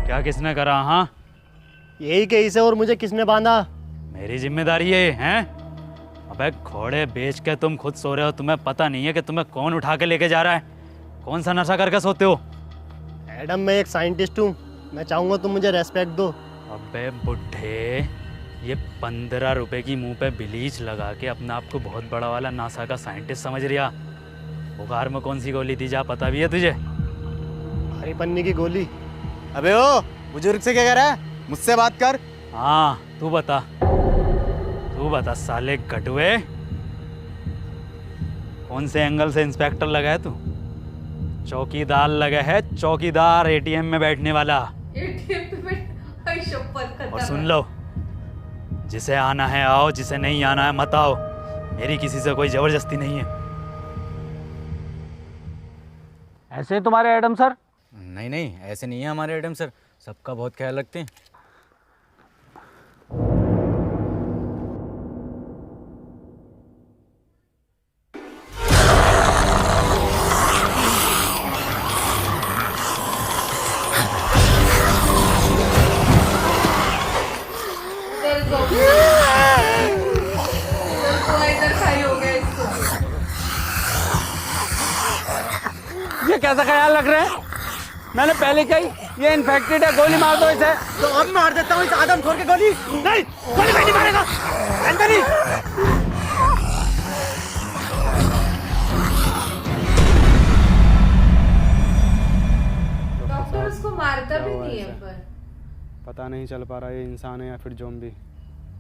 क्या किसने करा? हाँ यही केस है। और मुझे किसने बांधा? मेरी जिम्मेदारी है, हैं? अबे घोड़े बेच के तुम खुद सो रहे हो, तुम्हें पता नहीं है कि तुम्हें कौन उठा के लेके जा रहा है? कौन सा नशा करके सोते हो? एडम मैं एक साइंटिस्ट हूँ, मैं चाहूँगा तुम मुझे रेस्पेक्ट दो। अबे बुढ़े, ये 15 रुपए की मुंह पे ब्लीच लगा के अपने आप को बहुत बड़ा वाला नासा का साइंटिस्ट समझ रिया। बुखार में कौन सी गोली थी जा पता भी है तुझे? हरी पन्नी की गोली। अबे ओ बुजुर्ग से क्या कह रहा है? मुझसे बात कर। हाँ तू बता साले गटुए, कौन से एंगल से इंस्पेक्टर लगा है तू? चौकीदार लगा है, चौकीदार, एटीएम में बैठने वाला। एटीएम पे बैठ, शपथ खत्म। और सुन लो, जिसे आना है आओ, जिसे नहीं आना है मत आओ। मेरी किसी से कोई जबरदस्ती नहीं है। ऐसे तुम्हारे एडम सर? नहीं नहीं, ऐसे नहीं है हमारे एडम सर, सबका बहुत ख्याल रखते हैं। ये कैसा ख्याल रख रहे हैं? मैंने पहले कही ये इन्फेक्टेड है, गोली मार दो इसे। तो अब मार देता हूँ इस आदम खोर के गोली। नहीं, गोली नहीं मारेगा। एंथनी! डॉक्टर उसको मारता भी नहीं है पर पता नहीं चल पा रहा ये इंसान है या फिर ज़ॉम्बी,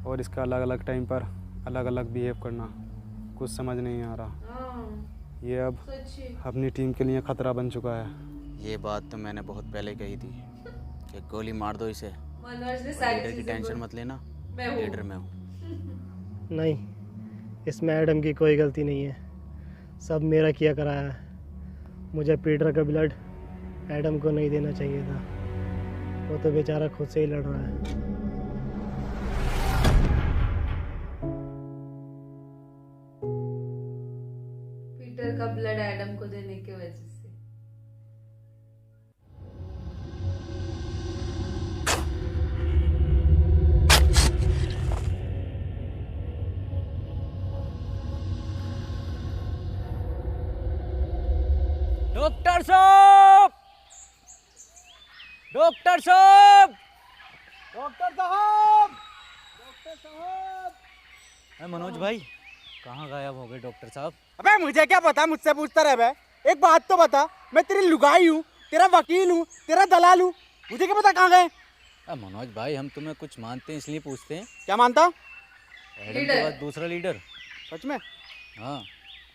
और इसका अलग अलग टाइम पर अलग अलग बिहेव करना कुछ समझ नहीं आ रहा। ये अब अपनी टीम के लिए खतरा बन चुका है। ये बात तो मैंने बहुत पहले कही थी कि गोली मार दो इसे। मनोज ने सारी लीडर की चीजें टेंशन बोल- मत लेना, मैं हूँ। लीडर मैं हूँ। नहीं, इसमें एडम की कोई गलती नहीं है, सब मेरा किया कराया है। मुझे पीटर का ब्लड एडम को नहीं देना चाहिए था, वो तो बेचारा खुद से ही लड़ रहा है। पीटर का ब्लड एडम को देने की वजह से। डॉक्टर साहब, डॉक्टर साहब, डॉक्टर साहब, डॉक्टर साहब। मनोज भाई कहाँ गायब हो गए डॉक्टर साहब? अबे मुझे क्या पता, मुझसे पूछता रहे बे। एक बात तो बता, मैं तेरी लुगाई हूँ, तेरा वकील हूँ, तेरा दलाल हूँ, मुझे क्या पता कहाँ गए? मनोज भाई हम तुम्हें कुछ मानते हैं इसलिए पूछते हैं। क्या मानता? एडम के बाद दूसरा लीडर। सच में? हाँ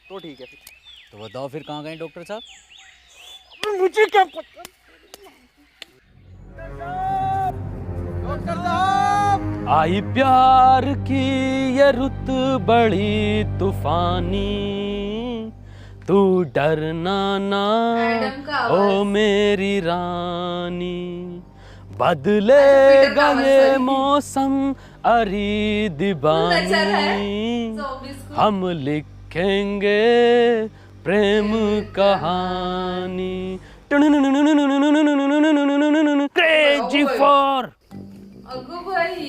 तो ठीक है। तो बताओ फिर कहाँ गए डॉक्टर साहब? मुझे क्या पता। डॉक्टर साहब, आई प्यार की ये रुत बड़ी तूफानी, तू डरना ना ओ मेरी रानी, बदलेगा ये मौसम अरी दीवानी, हम लिखेंगे प्रेम कहानी, क्रेजी फॉर। अगो भाई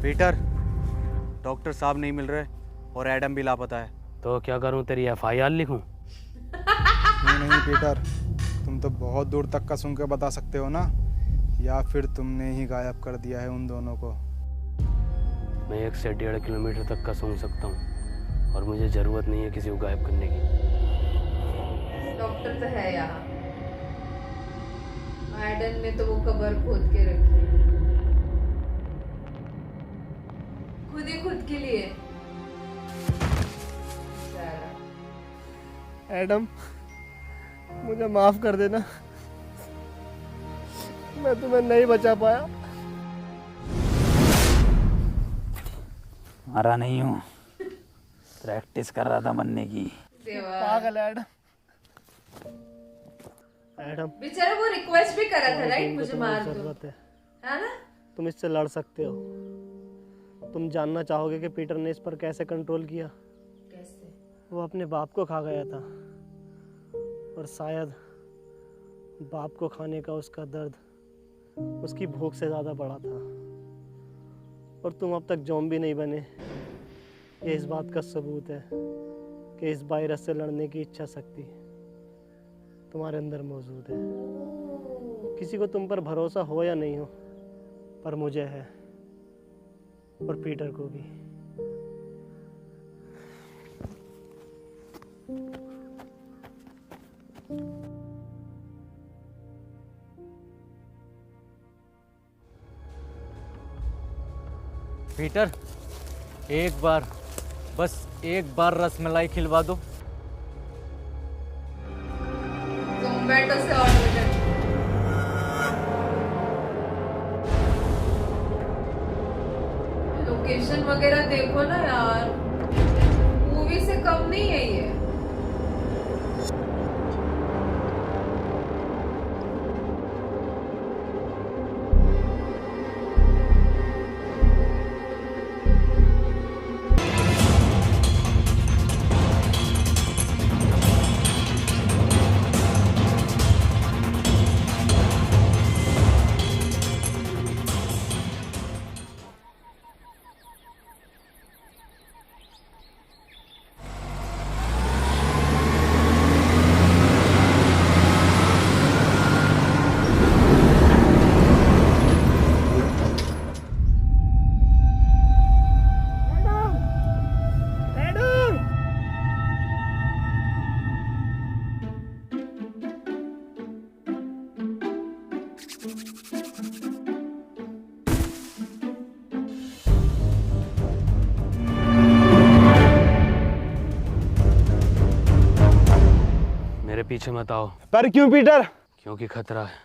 पीटर, डॉक्टर साहब नहीं मिल रहे और एडम भी लापता है। तो क्या करूं, तेरी FIR लिखूं? नहीं पीटर, तुम तो बहुत दूर तक का सुन के बता सकते हो ना, या फिर तुमने ही गायब कर दिया है उन दोनों को। मैं 1 से 1.5 किलोमीटर तक का सूंघ सकता हूँ और मुझे जरूरत नहीं है किसी को गायब करने की। डॉक्टर तो है यहाँ। एडन ने तो वो कब्र खोद के रखी है खुद ही खुद के लिए। एडम, मुझे माफ कर देना, मैं तुम्हें नहीं बचा पाया। मरा नहीं हूँ, प्रैक्टिस कर रहा था मरने की। पागल एडम। एडम बेचारा वो रिक्वेस्ट भी करा था राइट, मुझे मार दो, है ना? तुम इससे लड़ सकते हो। तुम जानना चाहोगे कि पीटर ने इस पर कैसे कंट्रोल किया? कैसे? वो अपने बाप को खा गया था और शायद बाप को खाने का उसका दर्द उसकी भूख से ज़्यादा बड़ा था और तुम अब तक ज़ॉम्बी नहीं बने। ये इस बात का सबूत है कि इस वायरस से लड़ने की इच्छा शक्ति तुम्हारे अंदर मौजूद है। किसी को तुम पर भरोसा हो या नहीं हो, पर मुझे है, और पीटर को भी। पीटर, एक बार, बस एक बार रसमलाई खिलवा दो। जोमेटो से ऑर्डर कर। लोकेशन वगैरह देखो ना यार, मूवी से कम नहीं है ये। मेरे पीछे मत आओ। पर क्यों पीटर? क्योंकि खतरा है।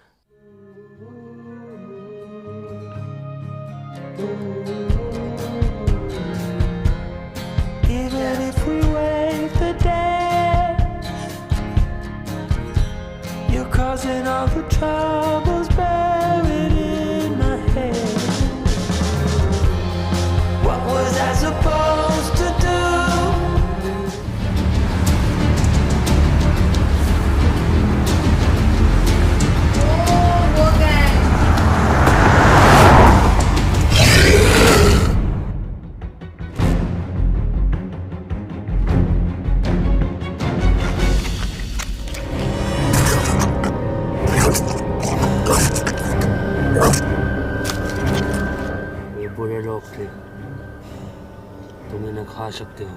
तुम इन्हें खा सकते हो।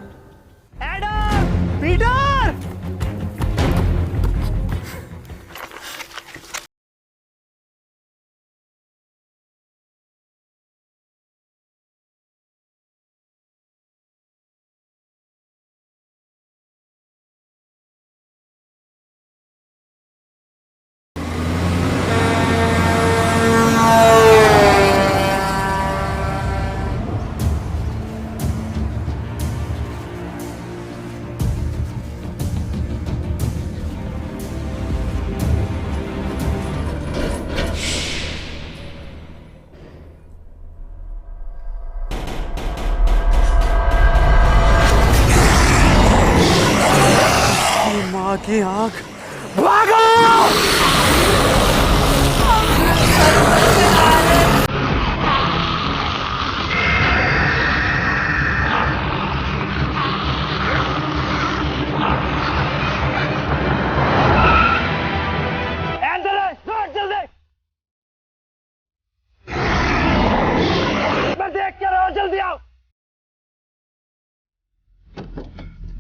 एडम! पीटर! माँ की आँख। मैं देख क्या रहा हूँ, जल्दी आओ।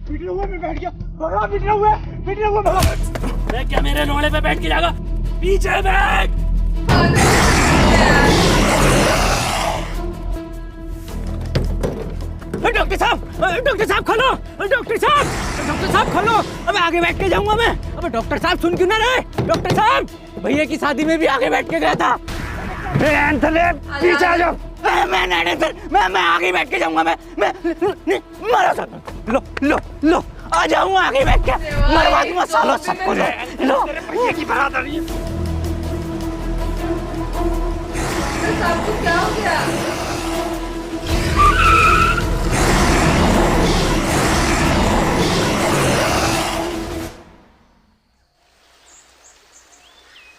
पिटने हुए मैं बैठ गया, भगा पिटने हुए भगा। मैं क्या मेरे लोड़े पे बैठ के जाएगा? पीछे बैठ। डॉक्टर साहब खोलो, डॉक्टर साहब खोलो। अब आगे बैठ के जाऊंगा मैं। अब डॉक्टर साहब सुन क्यों ना रहे? डॉक्टर साहब, भैया की शादी में भी आगे बैठ के गया था। पीछे आ जाओ। मैं आगे बैठ के जाऊंगा। मैं मारो सर। लो आ जाऊंगा आगे बैठ के। मरवा दूंगा सालों सबको। लो भैया की बारात आ रही है। आपको क्या हो गया?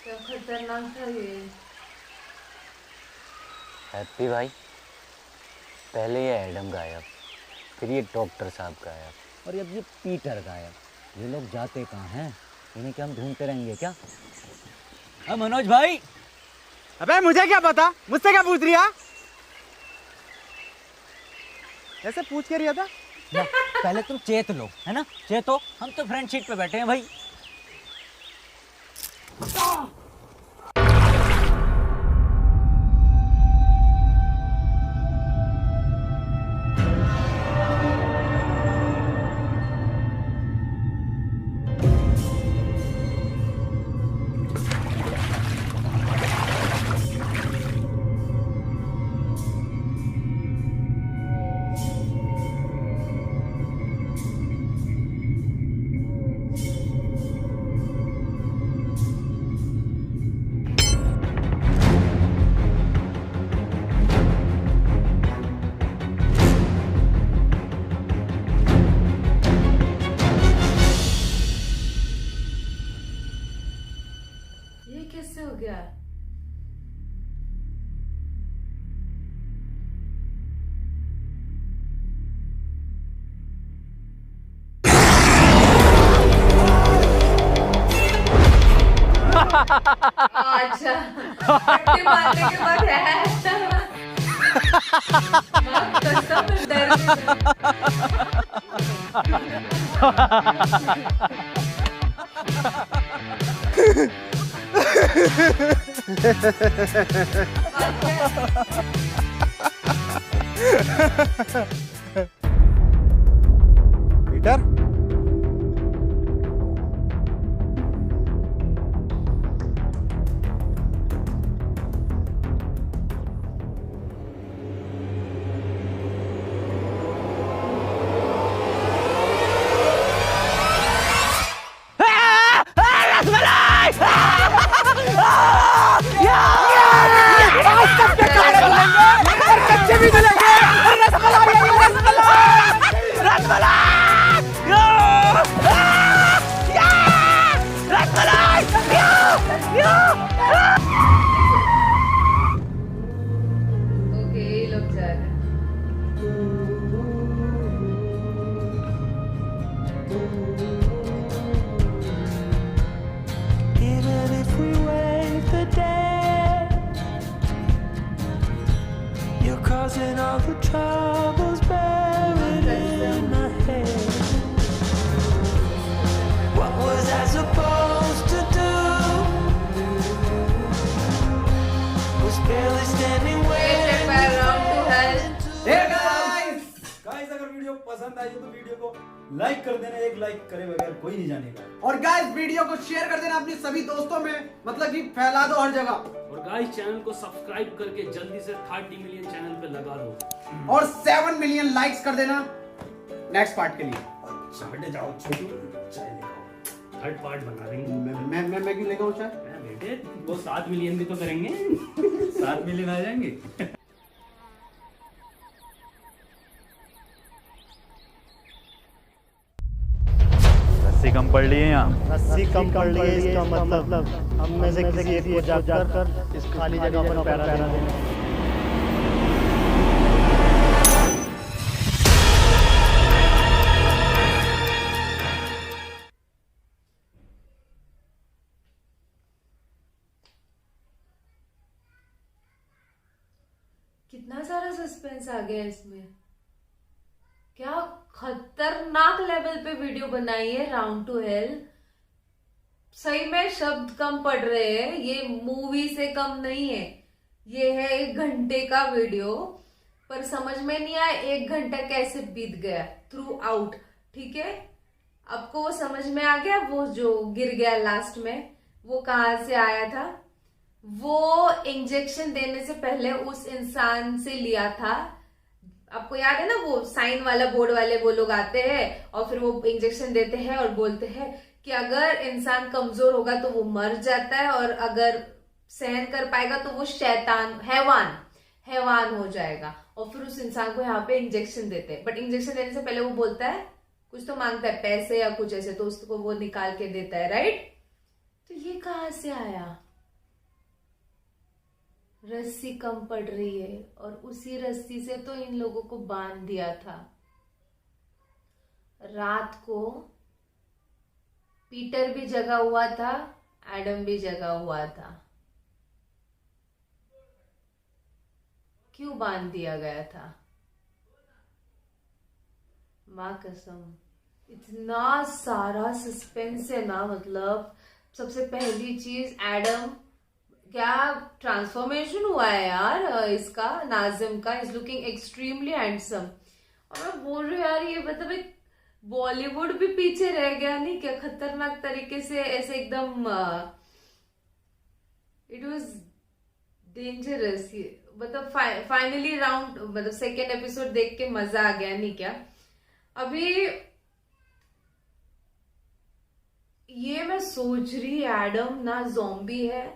क्या खतरनाक था ये। हैप्पी भाई, पहले ये एडम गायब, फिर ये डॉक्टर साहब गायब, और अब ये पीटर गायब। ये लोग जाते कहाँ हैं? इन्हें क्या हम ढूंढते रहेंगे क्या? मनोज भाई। अबे मुझे क्या पता, मुझसे क्या पूछ रिया? ऐसे पूछ के रिया था। पहले तुम चेत लो, है ना? चेतो, हम तो फ्रंट सीट पे बैठे हैं भाई। कैसे हो गया? अच्छा, पट्टी मारने के बाद है। कसम डर Peter, causing all the trouble. Video पसंद आई हो तो वीडियो को लाइक कर देना, एक लाइक करे बगैर कोई नहीं जानेगा। और गाइस वीडियो को शेयर कर देना अपने सभी दोस्तों में, मतलब कि फैला दो हर जगह। और गाइस चैनल को सब्सक्राइब करके जल्दी से 30 मिलियन चैनल पे लगा दो और 7 मिलियन लाइक्स कर देना नेक्स्ट पार्ट के लिए। हटे जाओ छोटू, चाय लेकर थर्ड पार्ट बना देंगे। मैं क्यों लेकर आऊं चाय? बेटे वो 7 मिलियन भी तो करेंगे। 7 मिलियन आ जाएंगे। रस्सी कम पड़ रही है यहाँ। रस्सी कम पड़ रही है इसका मतलब हम में से किसी एक को जाकर इस खाली जगह पर पैरा देना। कितना सारा सस्पेंस आ गया इसमें। क्या खतरनाक लेवल पे वीडियो बनाई है राउंड टू हेल। सही में शब्द कम पड़ रहे हैं, ये मूवी से कम नहीं है। ये है 1 घंटे का वीडियो, पर समझ में नहीं आया 1 घंटा कैसे बीत गया थ्रू आउट। ठीक है, आपको वो समझ में आ गया? वो जो गिर गया लास्ट में वो कहाँ से आया था? वो इंजेक्शन देने से पहले उस इंसान से लिया था। आपको याद है ना, वो साइन वाला बोर्ड वाले वो लोग आते हैं और फिर वो इंजेक्शन देते हैं और बोलते हैं कि अगर इंसान कमजोर होगा तो वो मर जाता है और अगर सहन कर पाएगा तो वो शैतान हैवान हो जाएगा। और फिर उस इंसान को यहाँ पे इंजेक्शन देते हैं, बट इंजेक्शन देने से पहले वो बोलता है, कुछ तो मांगता है, पैसे या कुछ ऐसे, तो उसको वो निकाल के देता है, राइट? तो ये कहाँ से आया? रस्सी कम पड़ रही है और उसी रस्सी से तो इन लोगों को बांध दिया था। रात को पीटर भी जगा हुआ था, एडम भी जगा हुआ था। क्यों बांध दिया गया था? मां कसम इतना सारा सस्पेंस है ना। मतलब सबसे पहली चीज, एडम क्या ट्रांसफॉर्मेशन हुआ है यार इसका, नाजिम का। Is looking extremely handsome. और मैं बोल रही हूँ यार, ये मतलब एक बॉलीवुड भी पीछे रह गया नहीं क्या? खतरनाक तरीके से ऐसे एकदम इट वाज डेंजरस। मतलब फाइनली राउंड, मतलब सेकेंड एपिसोड देख के मजा आ गया नहीं क्या? अभी ये मैं सोच रही, एडम ना ज़ॉम्बी है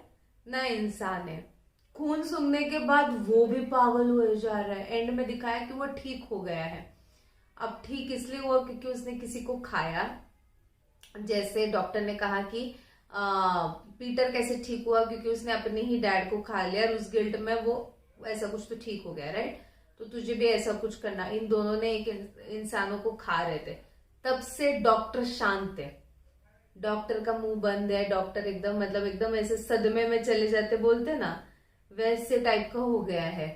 ना इंसान है। खून सूंघने के बाद वो भी पागल हुए जा रहा है। एंड में दिखाया कि वो ठीक हो गया है। अब ठीक इसलिए हुआ क्योंकि उसने किसी को खाया। जैसे डॉक्टर ने कहा कि पीटर कैसे ठीक हुआ, क्योंकि उसने अपने ही डैड को खा लिया और उस गिल्ट में वो ऐसा कुछ तो ठीक हो गया, राइट? तो तुझे भी ऐसा कुछ करना। इन दोनों ने एक इंसानों को खा रहे थे। तब से डॉक्टर शांत है, डॉक्टर का मुंह बंद है। डॉक्टर एकदम मतलब एकदम ऐसे सदमे में चले जाते बोलते ना, वैसे टाइप का हो गया है।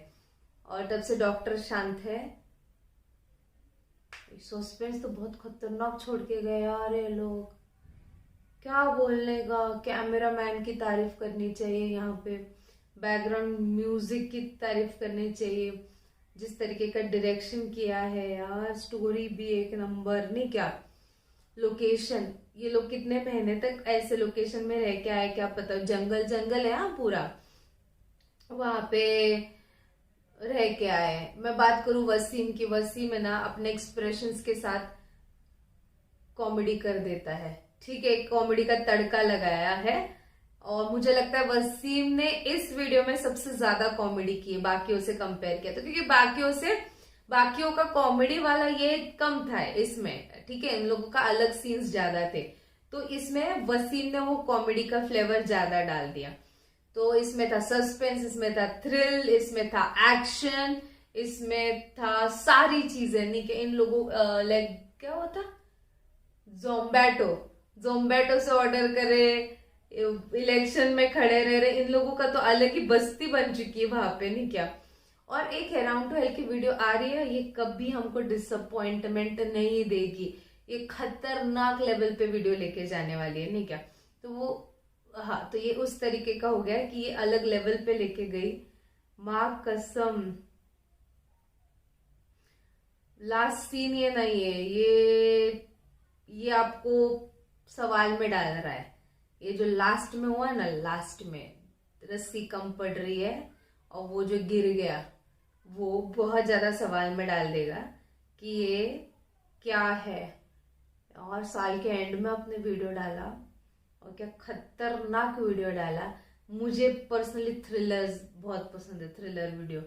और तब से डॉक्टर शांत है। सस्पेंस तो बहुत खतरनाक छोड़ के गए यार ये लोग। क्या बोलने का, कैमरामैन की तारीफ करनी चाहिए यहाँ पे, बैकग्राउंड म्यूजिक की तारीफ करनी चाहिए, जिस तरीके का डायरेक्शन किया है यार। स्टोरी भी एक नंबर, नहीं क्या? लोकेशन, ये लोग कितने महीने तक ऐसे लोकेशन में रह के आए क्या पता। जंगल जंगल है यहाँ पूरा, वहां पे रह के आए। मैं बात करूं वसीम की, वसीम है ना अपने एक्सप्रेशंस के साथ कॉमेडी कर देता है। ठीक है, कॉमेडी का तड़का लगाया है और मुझे लगता है वसीम ने इस वीडियो में सबसे ज्यादा कॉमेडी की है बाकियों से कंपेयर किया तो, क्योंकि बाकियों का कॉमेडी वाला ये कम था इसमें। ठीक है, इन लोगों का अलग सीन्स ज्यादा थे, तो इसमें वसीम ने वो कॉमेडी का फ्लेवर ज्यादा डाल दिया। तो इसमें था सस्पेंस, इसमें था थ्रिल, इसमें था एक्शन, इसमें था सारी चीजें। नहीं कि इन लोगों लाइक क्या हुआ था, जोम्बैटो से ऑर्डर करे, इलेक्शन में खड़े रह रहे। इन लोगों का तो अलग ही बस्ती बन चुकी है वहां पे, नहीं क्या? और एक है राउंड टू हेल की वीडियो आ रही है, ये कभी हमको डिसअपॉइंटमेंट नहीं देगी। ये खतरनाक लेवल पे वीडियो लेके जाने वाली है, नहीं क्या? तो वो हाँ, तो ये उस तरीके का हो गया कि ये अलग लेवल पे लेके गई। माँ कसम लास्ट सीन ये नहीं है, ये आपको सवाल में डाल रहा है। ये जो लास्ट में हुआ ना, लास्ट में रस्सी कम पड़ रही है और वो जो गिर गया वो बहुत ज्यादा सवाल में डाल देगा कि ये क्या है। और साल के एंड में अपने वीडियो डाला, और क्या खतरनाक वीडियो डाला। मुझे पर्सनली थ्रिलर्स बहुत पसंद है, थ्रिलर वीडियो।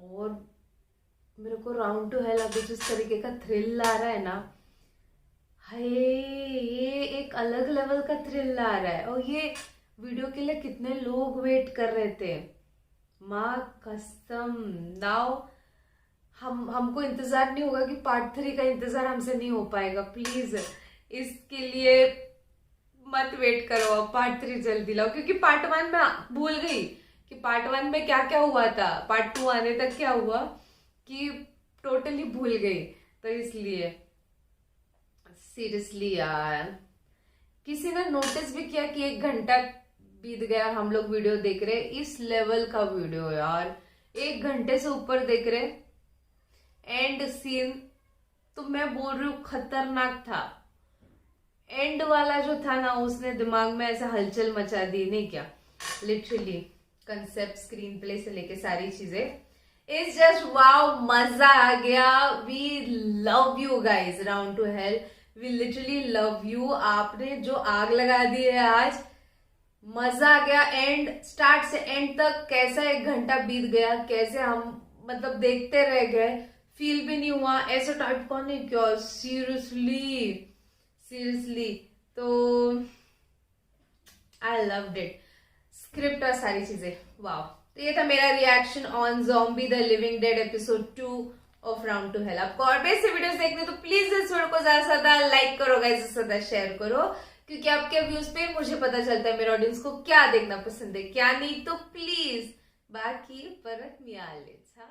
और मेरे को राउंड टू हेल अभी जिस तरीके का थ्रिल आ रहा है ना, हाय, ये एक अलग लेवल का थ्रिल आ रहा है। और ये वीडियो के लिए कितने लोग वेट कर रहे थे, माँ कसम। नाउ हमको इंतजार नहीं होगा कि पार्ट 3 का इंतजार हमसे नहीं हो पाएगा। प्लीज इसके लिए मत वेट करो, पार्ट 3 जल्दी लाओ। क्योंकि पार्ट 1 में भूल गई कि पार्ट 1 में क्या क्या हुआ था, पार्ट 2 आने तक क्या हुआ कि टोटली भूल गई। तो इसलिए सीरियसली यार, किसी ने नोटिस भी किया कि 1 घंटा बीत गया, हम लोग वीडियो देख रहे। इस लेवल का वीडियो यार, 1 घंटे से ऊपर देख रहे। एंड सीन तो मैं बोल रही हूँ खतरनाक था। एंड वाला जो था ना, उसने दिमाग में ऐसा हलचल मचा दी, नहीं क्या? लिटरली कंसेप्ट, स्क्रीन प्ले से लेके सारी चीजें, इट्स जस्ट वाओ, मजा आ गया। We love you guys, round to hell, we literally love you. आपने जो आग लगा दी है आज, मजा आ गया। एंड स्टार्ट से एंड तक कैसा 1 घंटा बीत गया, कैसे हम मतलब देखते रह गए, फील भी नहीं हुआ ऐसा टाइप का नहीं क्या। सीरियसली तो आई लव्ड इट, स्क्रिप्ट और सारी चीजें, वाओ। तो ये था मेरा reaction on zombie the living dead episode 2 of round to hell. आपको और भी ऐसे वीडियोस देखने तो प्लीज इस वीडियो को ज्यादा से ज्यादा लाइक करो गाइस, ज्यादा शेयर करो, क्योंकि आपके व्यूज पे मुझे पता चलता है मेरे ऑडियंस को क्या देखना पसंद है क्या नहीं। तो प्लीज बाकी परत मिळालेच हा।